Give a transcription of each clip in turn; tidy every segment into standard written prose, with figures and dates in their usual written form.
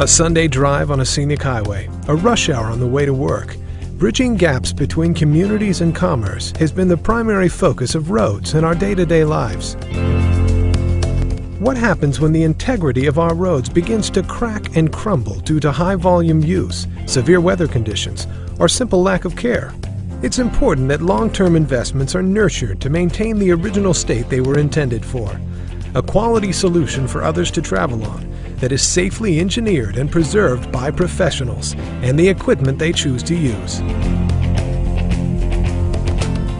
A Sunday drive on a scenic highway, a rush hour on the way to work. Bridging gaps between communities and commerce has been the primary focus of roads in our day-to-day lives. What happens when the integrity of our roads begins to crack and crumble due to high-volume use, severe weather conditions, or simple lack of care? It's important that long-term investments are nurtured to maintain the original state they were intended for. A quality solution for others to travel on that is safely engineered and preserved by professionals and the equipment they choose to use.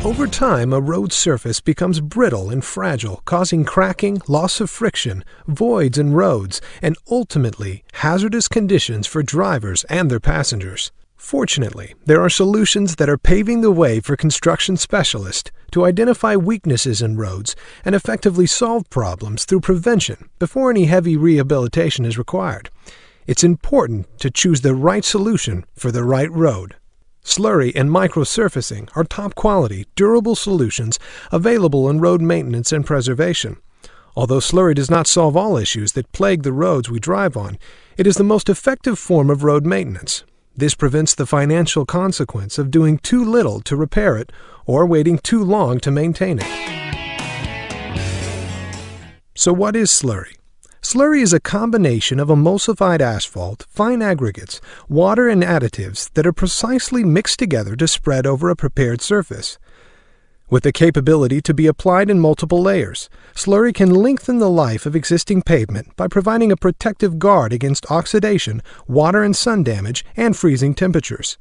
Over time, a road surface becomes brittle and fragile, causing cracking, loss of friction, voids in roads, and ultimately hazardous conditions for drivers and their passengers. Fortunately, there are solutions that are paving the way for construction specialists to identify weaknesses in roads and effectively solve problems through prevention before any heavy rehabilitation is required. It's important to choose the right solution for the right road. Slurry and microsurfacing are top-quality, durable solutions available in road maintenance and preservation. Although slurry does not solve all issues that plague the roads we drive on, it is the most effective form of road maintenance. This prevents the financial consequence of doing too little to repair it or waiting too long to maintain it. So what is slurry? Slurry is a combination of emulsified asphalt, fine aggregates, water, and additives that are precisely mixed together to spread over a prepared surface. With the capability to be applied in multiple layers, slurry can lengthen the life of existing pavement by providing a protective guard against oxidation, water and sun damage, and freezing temperatures.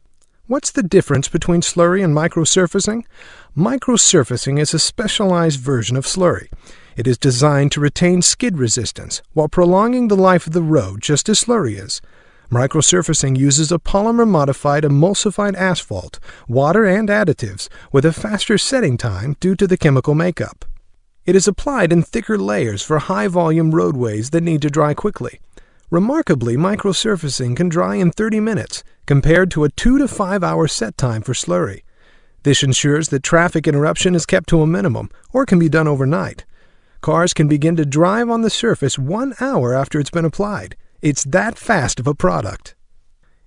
What's the difference between slurry and microsurfacing? Microsurfacing is a specialized version of slurry. It is designed to retain skid resistance while prolonging the life of the road just as slurry is. Microsurfacing uses a polymer-modified emulsified asphalt, water, and additives with a faster setting time due to the chemical makeup. It is applied in thicker layers for high-volume roadways that need to dry quickly. Remarkably, microsurfacing can dry in 30 minutes, compared to a 2 to 5 hour set time for slurry. This ensures that traffic interruption is kept to a minimum, or can be done overnight. Cars can begin to drive on the surface 1 hour after it's been applied. It's that fast of a product.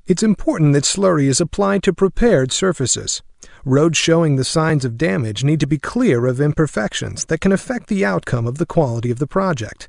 It's important that slurry is applied to prepared surfaces. Roads showing the signs of damage need to be clear of imperfections that can affect the outcome of the quality of the project.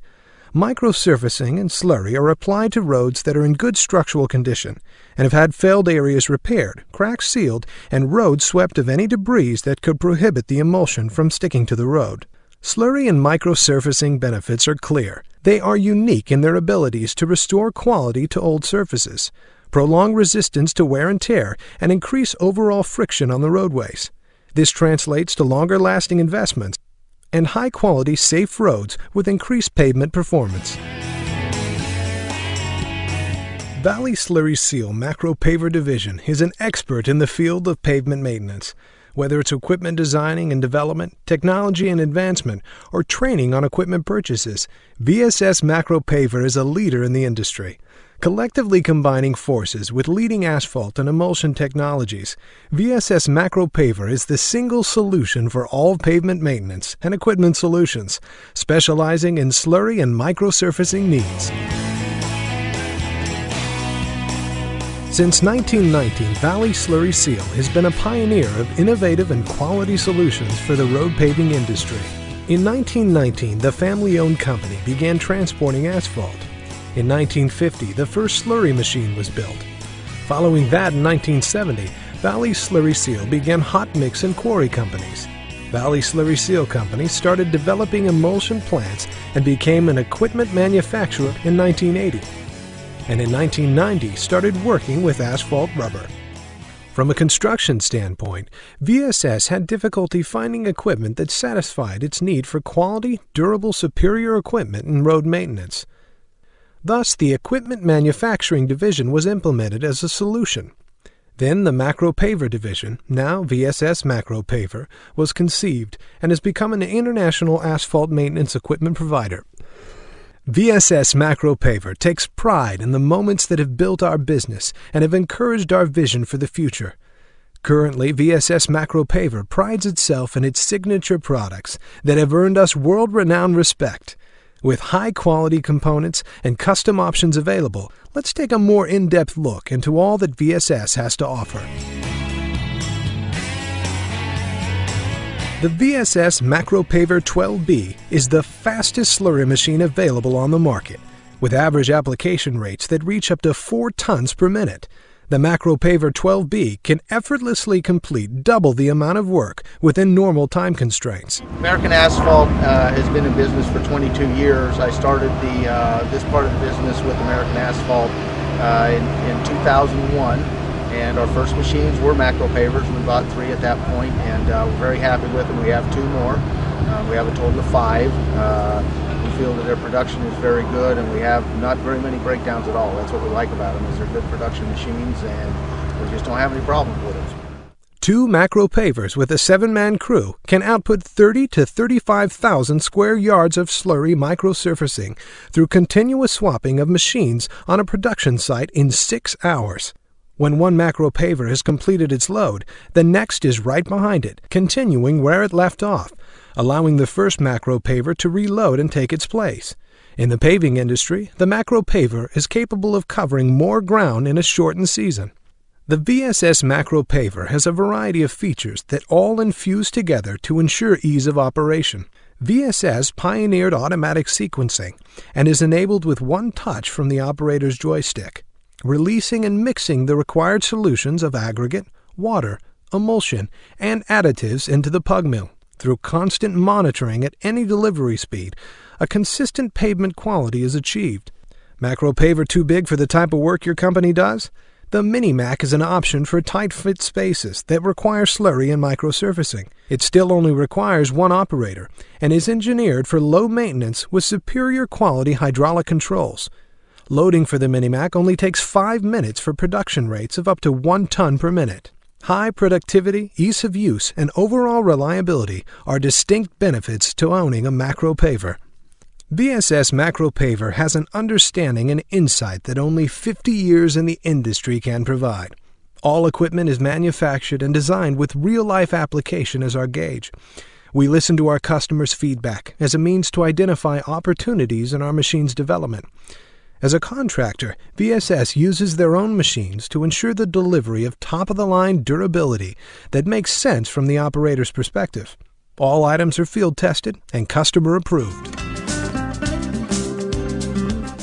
Microsurfacing and slurry are applied to roads that are in good structural condition and have had failed areas repaired, cracks sealed, and roads swept of any debris that could prohibit the emulsion from sticking to the road. Slurry and microsurfacing benefits are clear. They are unique in their abilities to restore quality to old surfaces, prolong resistance to wear and tear, and increase overall friction on the roadways. This translates to longer-lasting investments and high-quality, safe roads with increased pavement performance. Valley Slurry Seal Macropaver Division is an expert in the field of pavement maintenance. Whether it's equipment designing and development, technology and advancement, or training on equipment purchases, VSS Macropaver is a leader in the industry. Collectively combining forces with leading asphalt and emulsion technologies, VSS Macropaver is the single solution for all pavement maintenance and equipment solutions, specializing in slurry and microsurfacing needs. Since 1919, Valley Slurry Seal has been a pioneer of innovative and quality solutions for the road paving industry. In 1919, the family-owned company began transporting asphalt. In 1950, the first slurry machine was built. Following that, in 1970, Valley Slurry Seal began hot mix and quarry companies. Valley Slurry Seal Company started developing emulsion plants and became an equipment manufacturer in 1980. And in 1990 started working with asphalt rubber. From a construction standpoint, VSS had difficulty finding equipment that satisfied its need for quality, durable, superior equipment in road maintenance. Thus, the Equipment Manufacturing Division was implemented as a solution. Then the Macropaver Division, now VSS Macropaver, was conceived and has become an international asphalt maintenance equipment provider. VSS Macropaver takes pride in the moments that have built our business and have encouraged our vision for the future. Currently, VSS Macropaver prides itself in its signature products that have earned us world-renowned respect. With high-quality components and custom options available, let's take a more in-depth look into all that VSS has to offer. The VSS Macropaver 12B is the fastest slurry machine available on the market, with average application rates that reach up to 4 tons per minute. The Macropaver 12B can effortlessly complete double the amount of work within normal time constraints. American Asphalt has been in business for 22 years. I started this part of the business with American Asphalt in 2001, and our first machines were Macropavers. We bought 3 at that point, and we're very happy with them. We have 2 more. We have a total of 5. We feel that their production is very good, and we have not very many breakdowns at all. That's what we like about them, is they're good production machines, and we just don't have any problems with them. 2 Macropavers with a 7-man crew can output 30 to 35,000 square yards of slurry microsurfacing through continuous swapping of machines on a production site in 6 hours. When one Macropaver has completed its load, the next is right behind it, continuing where it left off, allowing the first Macropaver to reload and take its place. In the paving industry, the Macropaver is capable of covering more ground in a shortened season. The VSS Macropaver has a variety of features that all infuse together to ensure ease of operation. VSS pioneered automatic sequencing and is enabled with one touch from the operator's joystick, releasing and mixing the required solutions of aggregate, water, emulsion, and additives into the pug mill. Through constant monitoring at any delivery speed, a consistent pavement quality is achieved. Macropaver too big for the type of work your company does? The Mini-Mac is an option for tight-fit spaces that require slurry and microsurfacing. It still only requires one operator and is engineered for low maintenance with superior quality hydraulic controls. Loading for the Mini-Mac only takes 5 minutes for production rates of up to 1 ton per minute. High productivity, ease of use, and overall reliability are distinct benefits to owning a Macropaver. VSS Macropaver has an understanding and insight that only 50 years in the industry can provide. All equipment is manufactured and designed with real-life application as our gauge. We listen to our customers' feedback as a means to identify opportunities in our machine's development. As a contractor, VSS uses their own machines to ensure the delivery of top-of-the-line durability that makes sense from the operator's perspective. All items are field-tested and customer-approved.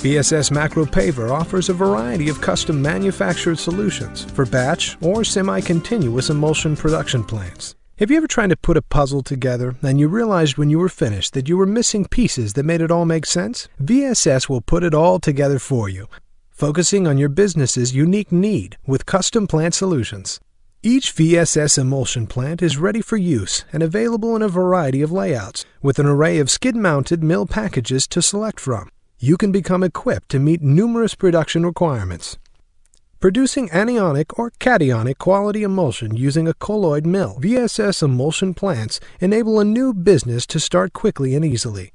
VSS Macropaver offers a variety of custom manufactured solutions for batch or semi-continuous emulsion production plants. Have you ever tried to put a puzzle together and you realized when you were finished that you were missing pieces that made it all make sense? VSS will put it all together for you, focusing on your business's unique need with custom plant solutions. Each VSS emulsion plant is ready for use and available in a variety of layouts, with an array of skid-mounted mill packages to select from. You can become equipped to meet numerous production requirements. Producing anionic or cationic quality emulsion using a colloid mill, VSS emulsion plants enable a new business to start quickly and easily.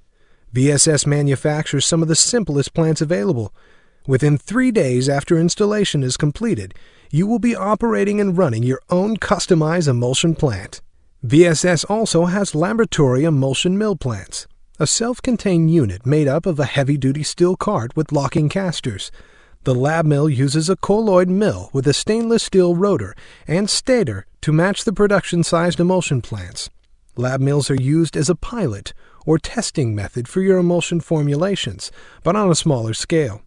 VSS manufactures some of the simplest plants available. Within 3 days after installation is completed, you will be operating and running your own customized emulsion plant. VSS also has laboratory emulsion mill plants, a self-contained unit made up of a heavy-duty steel cart with locking casters. The lab mill uses a colloid mill with a stainless steel rotor and stator to match the production-sized emulsion plants. Lab mills are used as a pilot or testing method for your emulsion formulations, but on a smaller scale.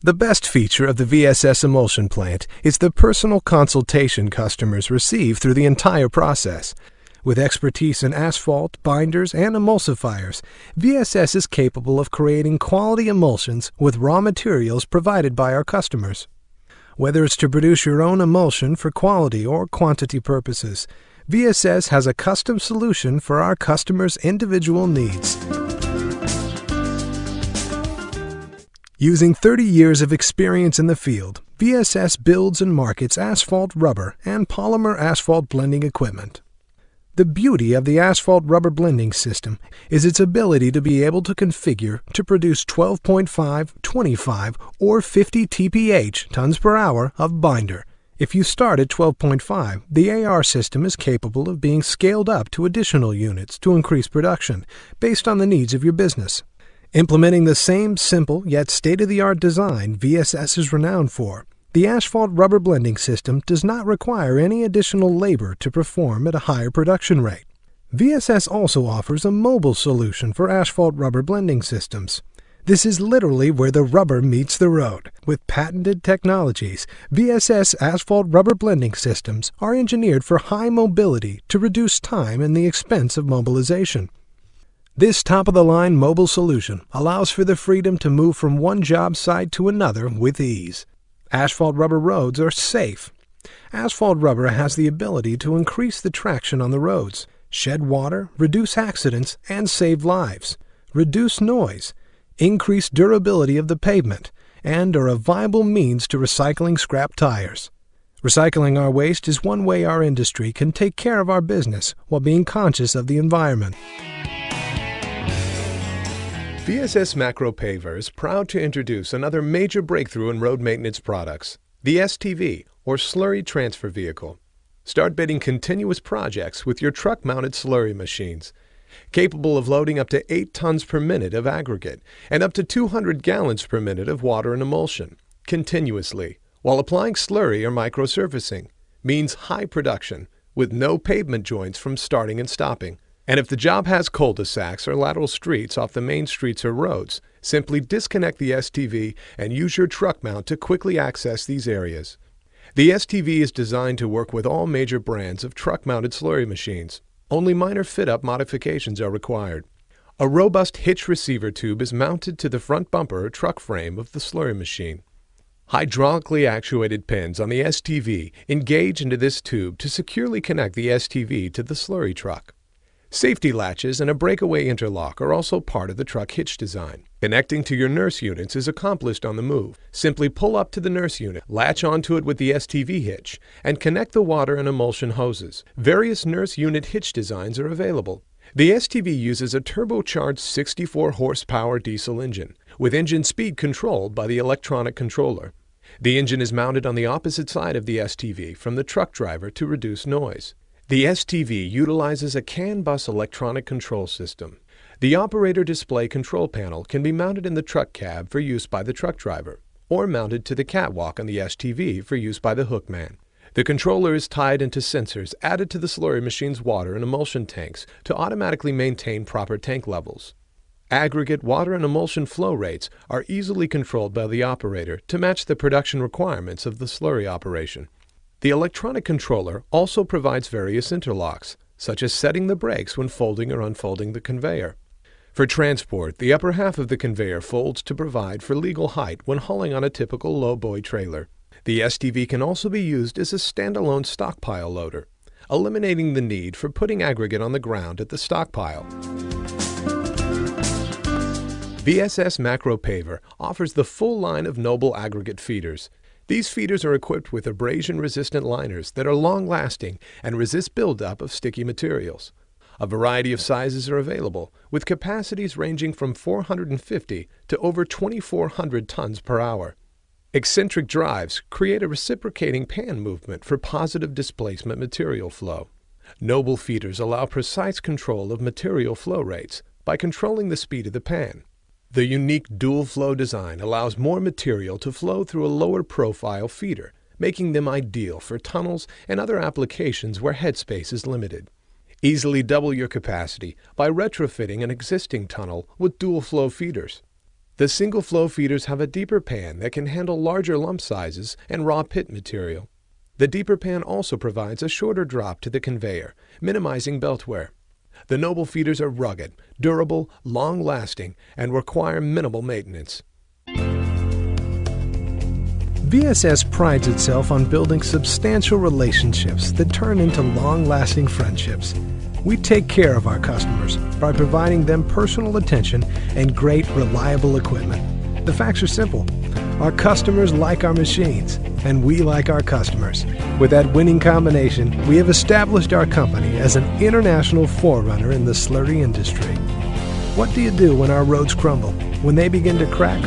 The best feature of the VSS emulsion plant is the personal consultation customers receive through the entire process. With expertise in asphalt, binders, and emulsifiers, VSS is capable of creating quality emulsions with raw materials provided by our customers. Whether it's to produce your own emulsion for quality or quantity purposes, VSS has a custom solution for our customers' individual needs. Using 30 years of experience in the field, VSS builds and markets asphalt rubber and polymer asphalt blending equipment. The beauty of the asphalt rubber blending system is its ability to be able to configure to produce 12.5, 25, or 50 TPH tons per hour of binder. If you start at 12.5, the AR system is capable of being scaled up to additional units to increase production based on the needs of your business. Implementing the same simple yet state-of-the-art design VSS is renowned for, the asphalt rubber blending system does not require any additional labor to perform at a higher production rate. VSS also offers a mobile solution for asphalt rubber blending systems. This is literally where the rubber meets the road. With patented technologies, VSS asphalt rubber blending systems are engineered for high mobility to reduce time and the expense of mobilization. This top-of-the-line mobile solution allows for the freedom to move from one job site to another with ease. Asphalt rubber roads are safe. Asphalt rubber has the ability to increase the traction on the roads, shed water, reduce accidents, and save lives, reduce noise, increase durability of the pavement, and are a viable means to recycling scrap tires. Recycling our waste is one way our industry can take care of our business while being conscious of the environment. VSS Macropaver is proud to introduce another major breakthrough in road maintenance products, the STV, or Slurry Transfer Vehicle. Start bidding continuous projects with your truck-mounted slurry machines, capable of loading up to 8 tons per minute of aggregate and up to 200 gallons per minute of water and emulsion, continuously, while applying slurry or microsurfacing, means high production, with no pavement joints from starting and stopping. And if the job has cul-de-sacs or lateral streets off the main streets or roads, simply disconnect the STV and use your truck mount to quickly access these areas. The STV is designed to work with all major brands of truck-mounted slurry machines. Only minor fit-up modifications are required. A robust hitch receiver tube is mounted to the front bumper or truck frame of the slurry machine. Hydraulically actuated pins on the STV engage into this tube to securely connect the STV to the slurry truck. Safety latches and a breakaway interlock are also part of the truck hitch design. Connecting to your nurse units is accomplished on the move. Simply pull up to the nurse unit, latch onto it with the STV hitch, and connect the water and emulsion hoses. Various nurse unit hitch designs are available. The STV uses a turbocharged 64 horsepower diesel engine, with engine speed controlled by the electronic controller. The engine is mounted on the opposite side of the STV from the truck driver to reduce noise. The STV utilizes a CAN bus electronic control system. The operator display control panel can be mounted in the truck cab for use by the truck driver, or mounted to the catwalk on the STV for use by the hookman. The controller is tied into sensors added to the slurry machine's water and emulsion tanks to automatically maintain proper tank levels. Aggregate water and emulsion flow rates are easily controlled by the operator to match the production requirements of the slurry operation. The electronic controller also provides various interlocks, such as setting the brakes when folding or unfolding the conveyor. For transport, the upper half of the conveyor folds to provide for legal height when hauling on a typical low-boy trailer. The STV can also be used as a standalone stockpile loader, eliminating the need for putting aggregate on the ground at the stockpile. VSS Macropaver offers the full line of noble aggregate feeders. These feeders are equipped with abrasion-resistant liners that are long-lasting and resist buildup of sticky materials. A variety of sizes are available, with capacities ranging from 450 to over 2,400 tons per hour. Eccentric drives create a reciprocating pan movement for positive displacement material flow. Noble feeders allow precise control of material flow rates by controlling the speed of the pan. The unique dual-flow design allows more material to flow through a lower-profile feeder, making them ideal for tunnels and other applications where headspace is limited. Easily double your capacity by retrofitting an existing tunnel with dual-flow feeders. The single-flow feeders have a deeper pan that can handle larger lump sizes and raw pit material. The deeper pan also provides a shorter drop to the conveyor, minimizing belt wear. The noble feeders are rugged, durable, long-lasting, and require minimal maintenance. VSS prides itself on building substantial relationships that turn into long-lasting friendships. We take care of our customers by providing them personal attention and great, reliable equipment. The facts are simple. Our customers like our machines, and we like our customers. With that winning combination, we have established our company as an international forerunner in the slurry industry. What do you do when our roads crumble? When they begin to crack?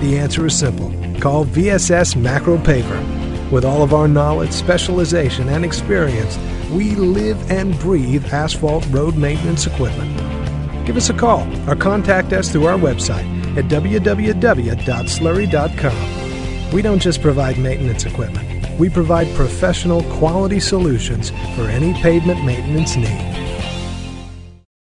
The answer is simple. Call VSS Macropaver. With all of our knowledge, specialization, and experience, we live and breathe asphalt road maintenance equipment. Give us a call or contact us through our website at www.slurry.com. We don't just provide maintenance equipment. We provide professional quality solutions for any pavement maintenance need.